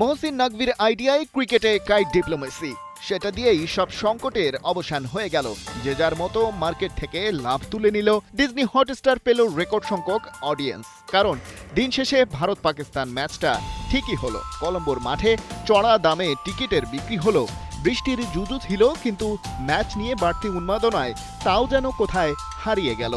মহসিন নাকভির আইডিয়ায় ক্রিকেটে kite diplomacy, সেটা দিয়েই সব সংকটের অবসান হয়ে গেল। যে যার মতো মার্কেট থেকে লাভ তুলে নিল। ডিজনি হটস্টার পেল রেকর্ড সংখ্যক অডিয়েন্স, কারণ দিন শেষে ভারত পাকিস্তান ম্যাচটা ঠিকই হলো। কলম্বোর মাঠে চড়া দামে টিকিটের বিক্রি হলো। বৃষ্টির জুজু ছিল, কিন্তু ম্যাচ নিয়ে বাড়তি উন্মাদনায় তাও যেন কোথায় হারিয়ে গেল।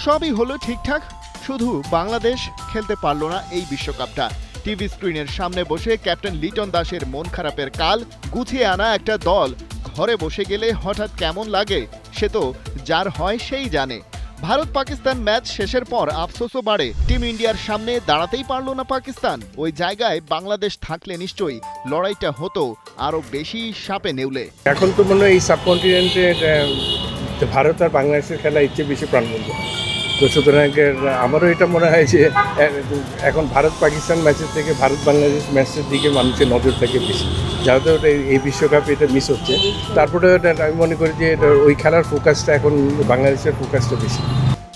সবই হলো ঠিকঠাক, শুধু বাংলাদেশ খেলতে পারল না এই বিশ্বকাপটা। টিভি স্ক্রিনের সামনে বসে ক্যাপ্টেন লিটন দাসের মন খারাপের কাল গুছিয়ে আনা একটা দল ঘরে বসে গেলে হঠাৎ কেমন লাগে সে তো যার হয় সেই জানে। ভারত পাকিস্তান ম্যাচ শেষের পর আফসোসও বাড়ে। টিম ইন্ডিয়ার সামনে দাঁড়াতেই পারল না পাকিস্তান। ওই জায়গায় বাংলাদেশ থাকলে নিশ্চয়ই লড়াইটা হতো আরো বেশি সাপে নেউলে। এখন তো মনে হয় এই সাবকন্টিনেন্টে ভারত আর বাংলাদেশের খেলা ইচ্ছে বেশি প্রাণবন্ত। তো সুতরাং আমারও এটা মনে হয় যে এখন ভারত পাকিস্তান ম্যাচের থেকে ভারত বাংলাদেশ ম্যাচের দিকে মানুষের নজর থাকে বেশি, যাতে ওটা এই বিশ্বকাপে এটা মিস হচ্ছে। তারপরে আমি মনে করি যে ওই খেলার ফোকাসটা এখন বাংলাদেশের ফোকাসটা বেশি।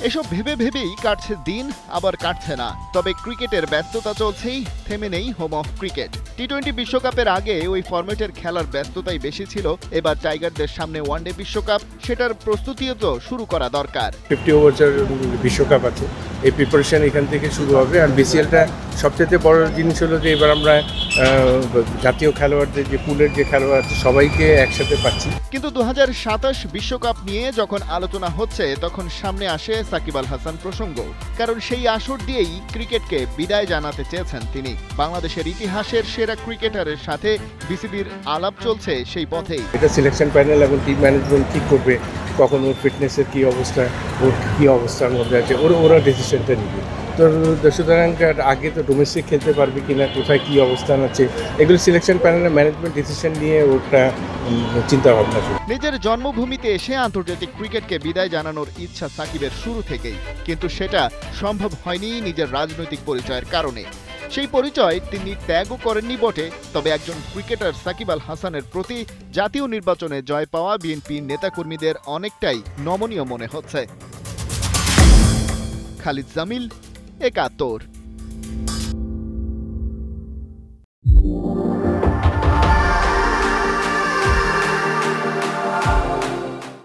এসব ভেবে ভেবেই কাটছে দিন, আবার কাটছে না। তবে ক্রিকেটের ব্যস্ততা চলছেই, থেমে নেই হোম অফ ক্রিকেট। টি-20 বিশ্বকাপের আগে ওই ফরম্যাটের খেলার ব্যস্ততাই বেশি ছিল। এবার টাইগারদের সামনে ওয়ানডে বিশ্বকাপ, সেটার প্রস্তুতিও তো শুরু করা দরকার। 50 ওভার বিশ্বকাপ আছে, এই প্রিপারেশন এখান থেকে শুরু হবে। আর বিসিএলটা সবচেয়ে বড় জিনিস হলো যে এবার আমরা জাতীয় খেলোয়াড়দের যে পুলের যে খেলোয়াড় আছে সবাইকে একসাথে পাচ্ছি। কিন্তু 2027 বিশ্বকাপ নিয়ে যখন আলোচনা হচ্ছে, তখন সামনে আসে সাকিব আল হাসান প্রসঙ্গ। কারণ সেই আসর দিয়েই ক্রিকেটকে বিদায় জানাতে চেয়েছেন তিনি। বাংলাদেশের ইতিহাসের সেরা ক্রিকেটারের সাথে বিসিবির আলাপ চলছে সেই পথেই। এটা সিলেকশন প্যানেল এবং টিম ম্যানেজমেন্ট ঠিক করবে কখন ওর ফিটনেসের কী অবস্থা, ওর কী অবস্থার মধ্যে আছে, ওরা ডিসিশনটা নেবে। তো সুতরাং আগে তো ডোমেস্টিক খেলতে পারবে কিনা, কোথায় কী অবস্থান আছে, এগুলো সিলেকশন প্যানেলের ম্যানেজমেন্ট ডিসিশন নিয়ে ওটা চিন্তা ভাবনা শুরু। নিজের জন্মভূমিতে এসে আন্তর্জাতিক ক্রিকেটকে বিদায় জানানোর ইচ্ছা সাকিবের শুরু থেকেই, কিন্তু সেটা সম্ভব হয়নি নিজের রাজনৈতিক পরিচয়ের কারণে। সেই পরিচয় তিনি ত্যাগও করেননি বটে, তবে একজন ক্রিকেটার সাকিব আল হাসানের প্রতি জাতীয় নির্বাচনে জয় পাওয়া বিএনপি নেতাকর্মীদের অনেকটাই নমনীয় মনে হচ্ছে। খালিদ জামিল, ৭১।